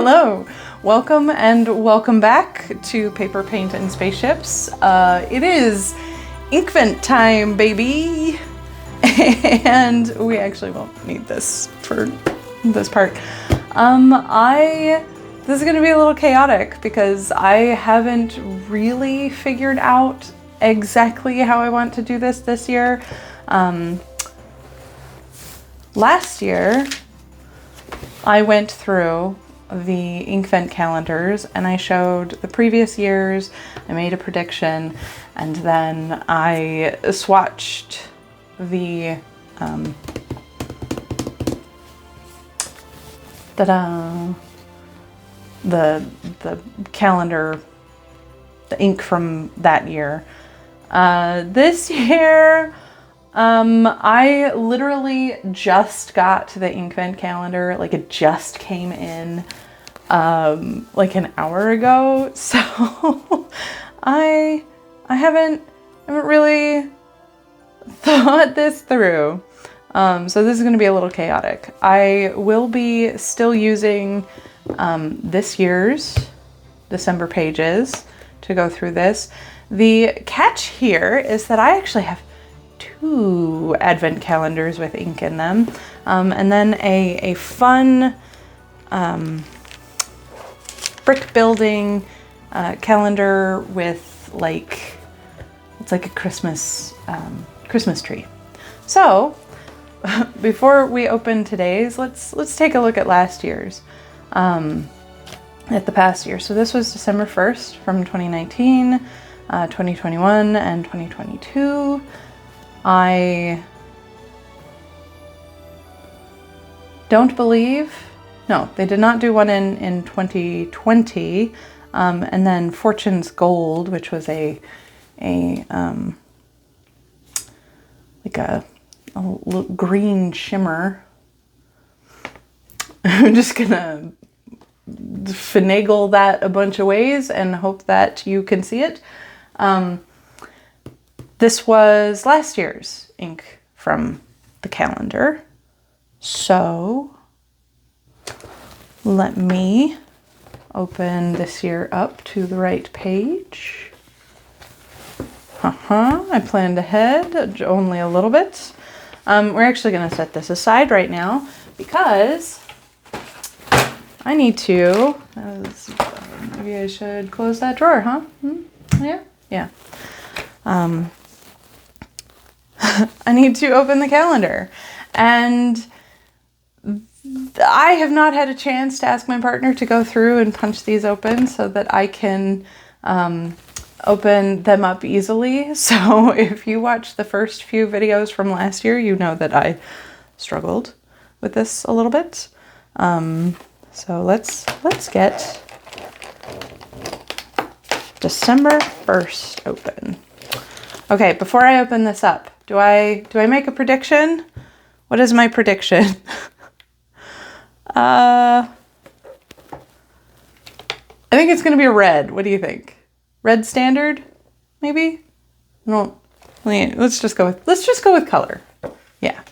Hello, welcome and welcome back to Paper, Paint, and Spaceships. It is Inkvent time, baby! And we actually won't need this for this part. This is gonna be a little chaotic because I haven't really figured out exactly how I want to do this year. Last year, I went through the Inkvent calendars and I showed the previous years, I made a prediction, and then I swatched the the calendar, the ink from that year. This year, I literally just got to the Inkvent calendar, like it just came in, like an hour ago. So I haven't really thought this through. So this is going to be a little chaotic. I will be still using, this year's December pages to go through this. The catch here is that I actually have 2 advent calendars with ink in them, and then a fun brick building calendar with it's like a Christmas tree. So before we open today's, let's take a look at last year's, at the past year. So this was December 1st from 2019, 2021, and 2022. I don't believe, no, they did not do one in 2020. And then Fortune's Gold, which was like a green shimmer. I'm just gonna finagle that a bunch of ways and hope that you can see it. This was last year's ink from the calendar. So let me open this year up to the right page. I planned ahead only a little bit. We're actually going to set this aside right now because I need to, maybe I should close that drawer, huh? Yeah. I need to open the calendar, and I have not had a chance to ask my partner to go through and punch these open so that I can open them up easily. So if you watch the first few videos from last year, you know that I struggled with this a little bit. So let's get December 1st open. Okay, before I open this up, do I make a prediction? What is my prediction? I think it's gonna be a red. What do you think? Red standard, maybe? No, let's just go with color. Yeah.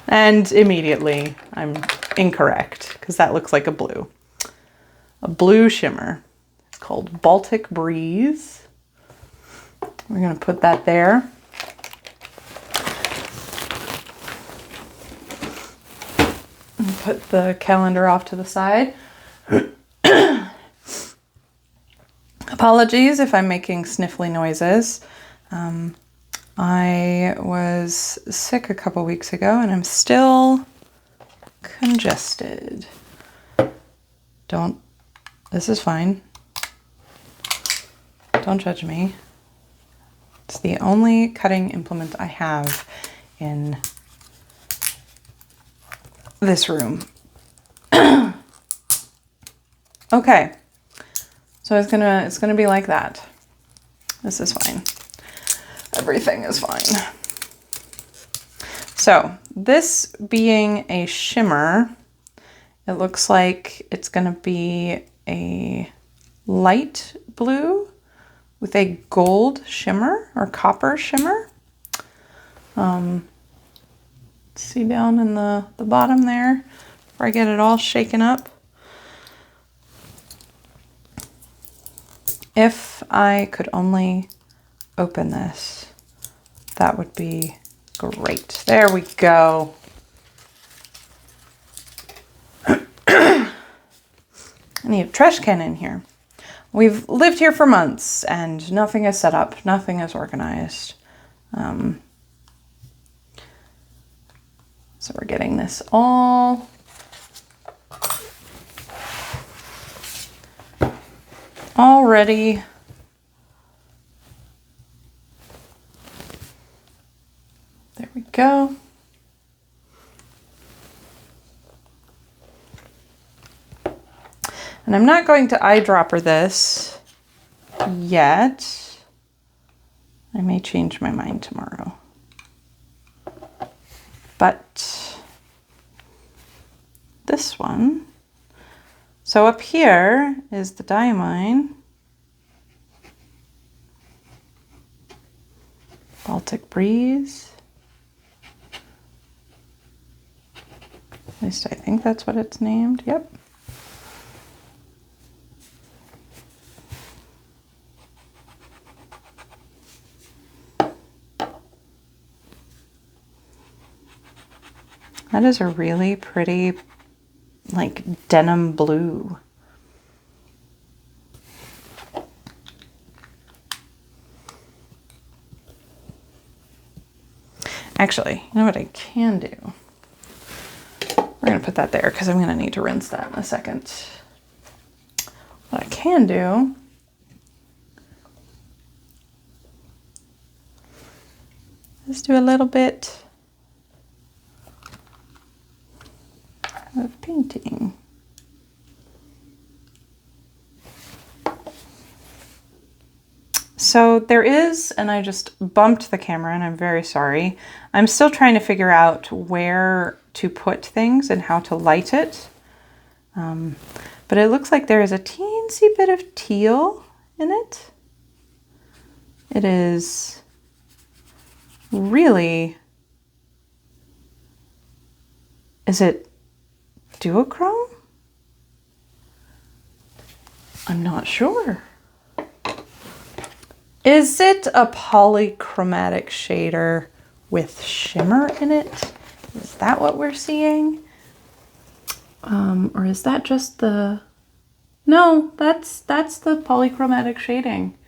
And immediately I'm incorrect because that looks like a blue shimmer. It's called Baltic Breeze. We're going to put that there. And put the calendar off to the side. Apologies if I'm making sniffly noises. I was sick a couple weeks ago and I'm still congested. This is fine. Don't judge me. It's the only cutting implement I have in this room. Okay, so it's gonna be like that. This is fine. Everything is fine. So this being a shimmer, it looks like it's gonna be a light blue with a gold shimmer or copper shimmer. See down in the bottom there, before I get it all shaken up. If I could only open this, that would be great. There we go. I need a trash can in here. We've lived here for months and nothing is set up, nothing is organized. So we're getting this all ready. There we go. And I'm not going to eyedropper this yet. I may change my mind tomorrow. But this one, so up here is the diamine, Baltic Breeze. At least I think that's what it's named. Yep. That is a really pretty, like, denim blue. Actually, you know what I can do? We're going to put that there because I'm going to need to rinse that in a second. What I can do is do a little bit of painting. So there is, and I just bumped the camera and I'm very sorry. I'm still trying to figure out where to put things and how to light it. But it looks like there is a teensy bit of teal in it. It is really, is it duochrome? I'm not sure. Is it a polychromatic shader with shimmer in it? Is that what we're seeing? Or is that just the... No, that's the polychromatic shading.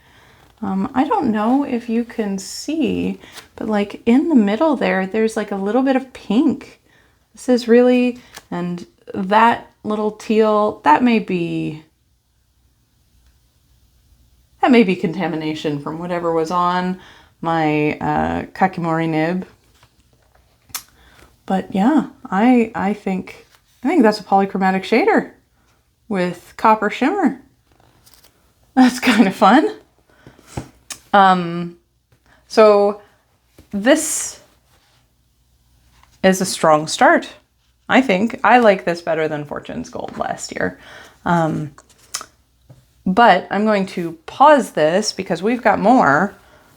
I don't know if you can see, but like in the middle there, there's like a little bit of pink. This is really, and that little teal, that may be contamination from whatever was on my kakimori nib. But yeah, I think that's a polychromatic shader with copper shimmer. That's kind of fun. So this is a strong start. I think I like this better than Fortune's Gold last year. But I'm going to pause this because we've got more.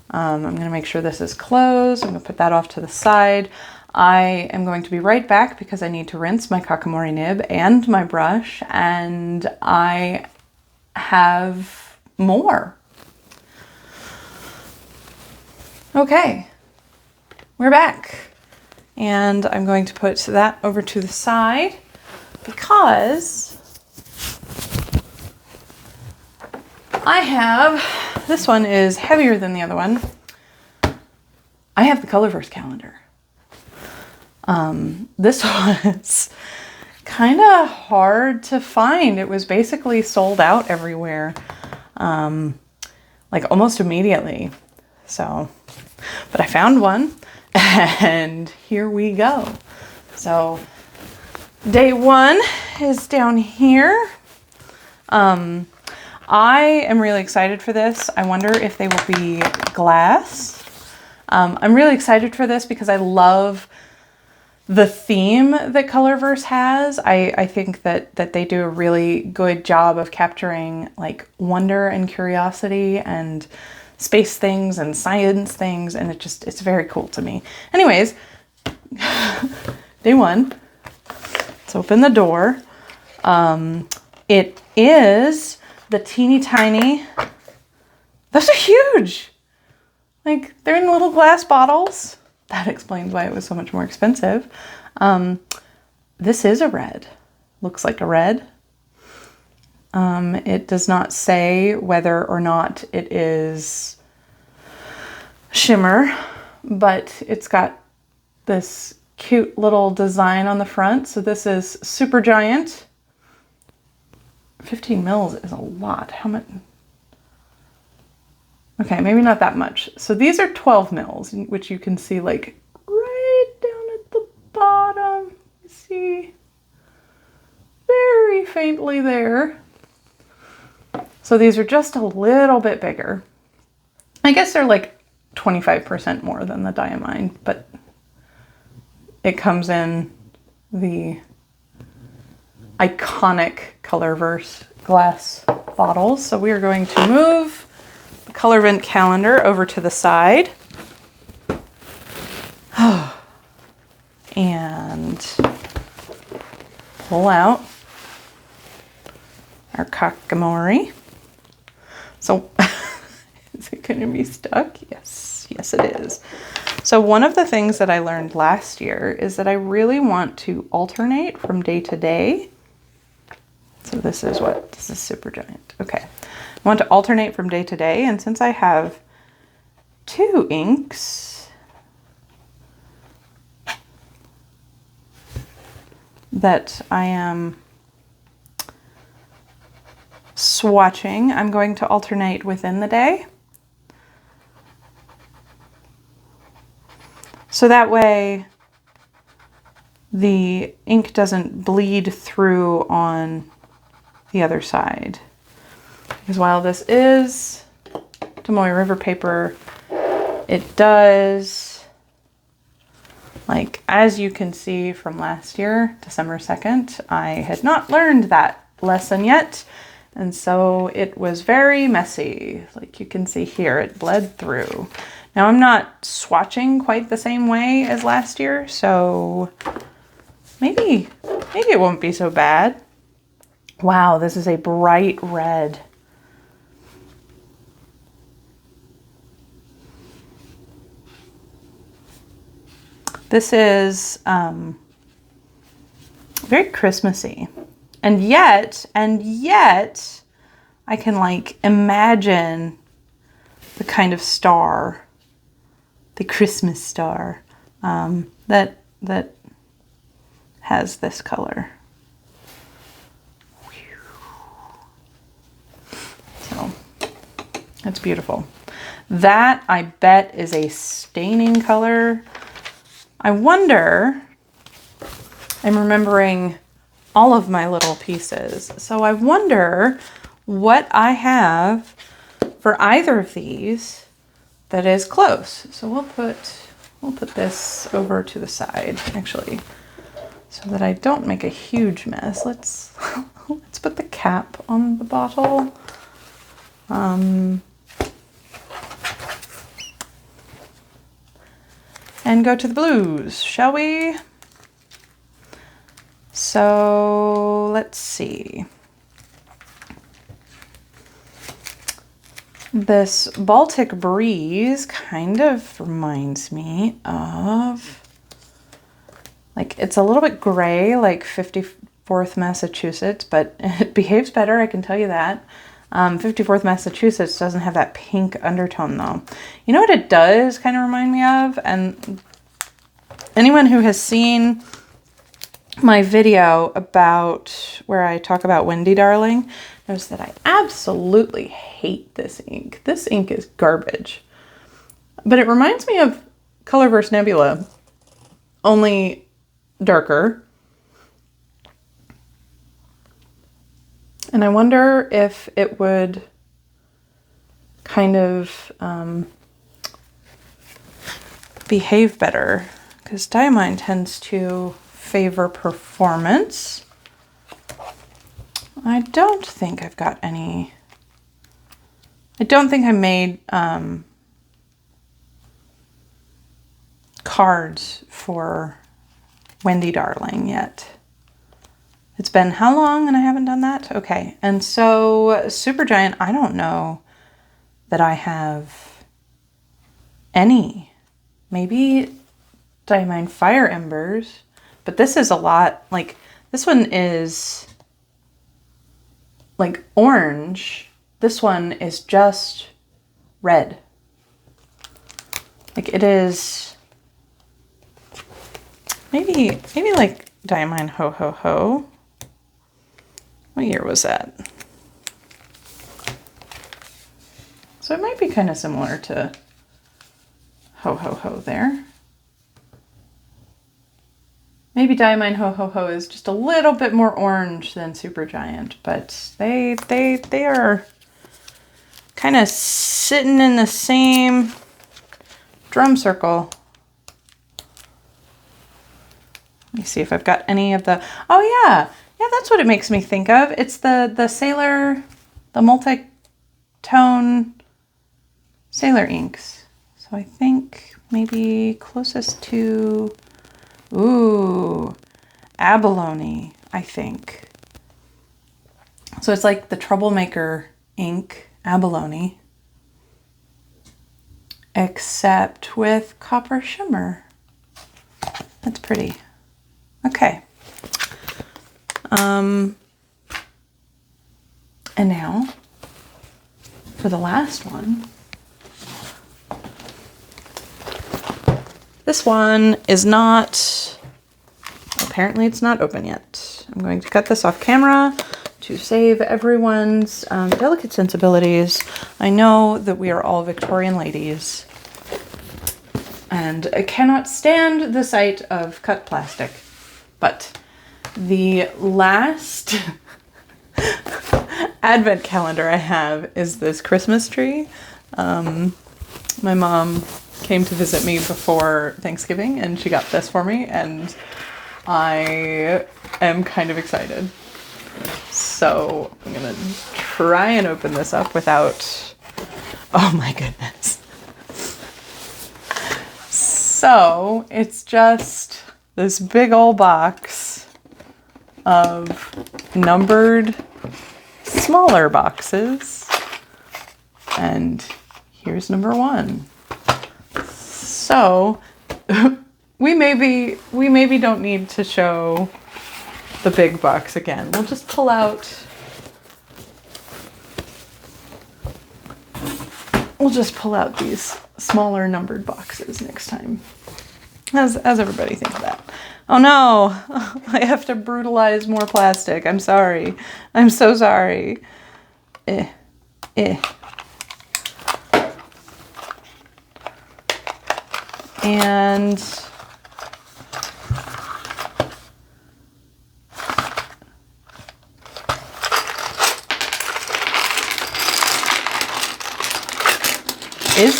I'm going to make sure this is closed. I'm going to put that off to the side. I am going to be right back because I need to rinse my kakimori nib and my brush, and I have more. Okay, we're back. And I'm going to put that over to the side because I have, this one is heavier than the other one. I have the Colorvent calendar. This was kind of hard to find. It was basically sold out everywhere, like almost immediately. So, but I found one and here we go. So day one is down here. I am really excited for this. I wonder if they will be glass. I'm really excited for this because I love the theme that Colorverse has. I think that they do a really good job of capturing like wonder and curiosity and space things and science things, and it's very cool to me. Anyways, day one. It's let's open the door. It is the teeny tiny, those are huge. Like, they're in little glass bottles. That explains why it was so much more expensive. This is a red. Looks like a red. It does not say whether or not it is shimmer, but it's got this cute little design on the front. So this is super giant. 15 mils is a lot. How much? Okay, maybe not that much. So these are 12 mils, which you can see like right down at the bottom. You see very faintly there. So these are just a little bit bigger. I guess they're like 25% more than the Diamine, but it comes in the iconic Colorverse glass bottles. So we are going to move the Colorvent calendar over to the side. And pull out our Kakamori. So is it going to be stuck? Yes, yes it is. So one of the things that I learned last year is that I really want to alternate from day to day. So this is super giant. Okay. I want to alternate from day to day. And since I have 2 inks that I am swatching, I'm going to alternate within the day. So that way the ink doesn't bleed through on the other side. Because while this is Tomoe River paper, it does, like, as you can see from last year, December 2nd, I had not learned that lesson yet. And so it was very messy. Like you can see here, it bled through. Now I'm not swatching quite the same way as last year, so maybe it won't be so bad. Wow, this is a bright red. This is very Christmassy. And yet, I can like imagine the kind of star, the Christmas star, that has this color. So that's beautiful. That, I bet, is a staining color. I wonder, I'm remembering all of my little pieces. So I wonder what I have for either of these that is close. So we'll put this over to the side, actually, so that I don't make a huge mess. Let's put the cap on the bottle. And go to the blues, shall we? So let's see. This Baltic Breeze kind of reminds me of, like, it's a little bit gray, like 54th Massachusetts, but it behaves better, I can tell you that. 54th Massachusetts doesn't have that pink undertone though. You know what it does kind of remind me of? And anyone who has seen my video about where I talk about Wendy Darling knows that I absolutely hate this ink. This ink is garbage. But it reminds me of Colorverse Nebula, only darker. And I wonder if it would kind of behave better, because Diamine tends to favor performance. I don't think I've got any. I don't think I made cards for Wendy Darling yet. It's been how long and I haven't done that? Okay, and so Supergiant, I don't know that I have any. Maybe Diamine Fire Embers, but this is a lot, like, this one is like orange. This one is just red. Like it is, maybe like Diamine Ho Ho Ho. What year was that? So it might be kind of similar to Ho Ho Ho there. Maybe Diamine Ho Ho Ho is just a little bit more orange than Supergiant, but they are kind of sitting in the same drum circle. Let me see if I've got any of the, oh yeah, that's what it makes me think of. It's the Sailor, the multi-tone Sailor inks. So I think maybe closest to, ooh, abalone, I think. So it's like the Troublemaker ink, abalone, except with copper shimmer. That's pretty. Okay. And now for the last one. This one is not, apparently it's not open yet. I'm going to cut this off camera to save everyone's delicate sensibilities. I know that we are all Victorian ladies and I cannot stand the sight of cut plastic, but the last advent calendar I have is this Christmas tree. My mom came to visit me before Thanksgiving and she got this for me and I am kind of excited. So I'm gonna try and open this up without, oh my goodness. So it's just this big old box of numbered smaller boxes. And here's number one. So we maybe don't need to show the big box again. We'll just pull out, these smaller numbered boxes next time. How's everybody think of that? Oh no, I have to brutalize more plastic. I'm sorry. I'm so sorry. And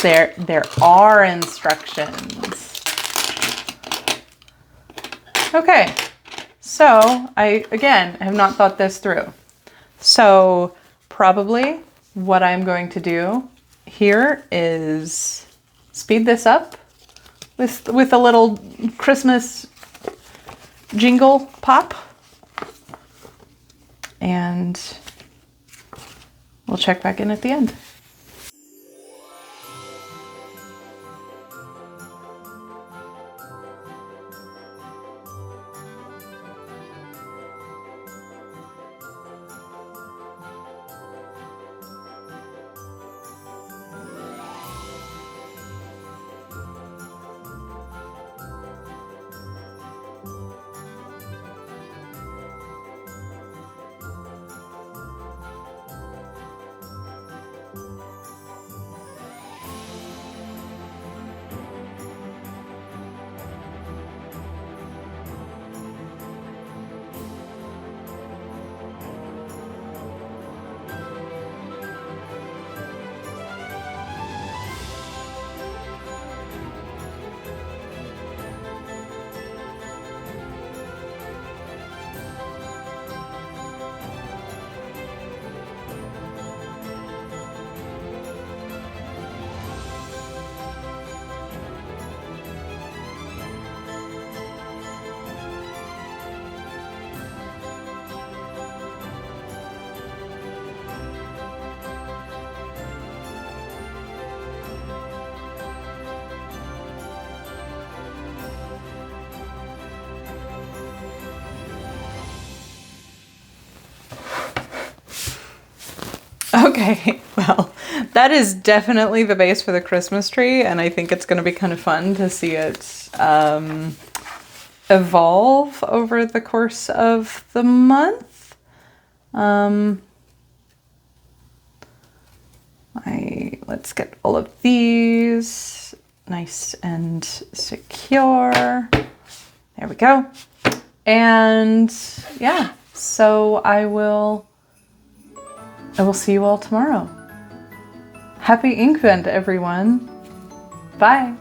there are instructions. Okay, so I, again, have not thought this through. So probably what I'm going to do here is speed this up with a little Christmas jingle pop. And we'll check back in at the end. Okay, well, that is definitely the base for the Christmas tree, and I think it's going to be kind of fun to see it evolve over the course of the month. Let's get all of these nice and secure. There we go. And yeah, so I will see you all tomorrow. Happy Inkvent, everyone. Bye.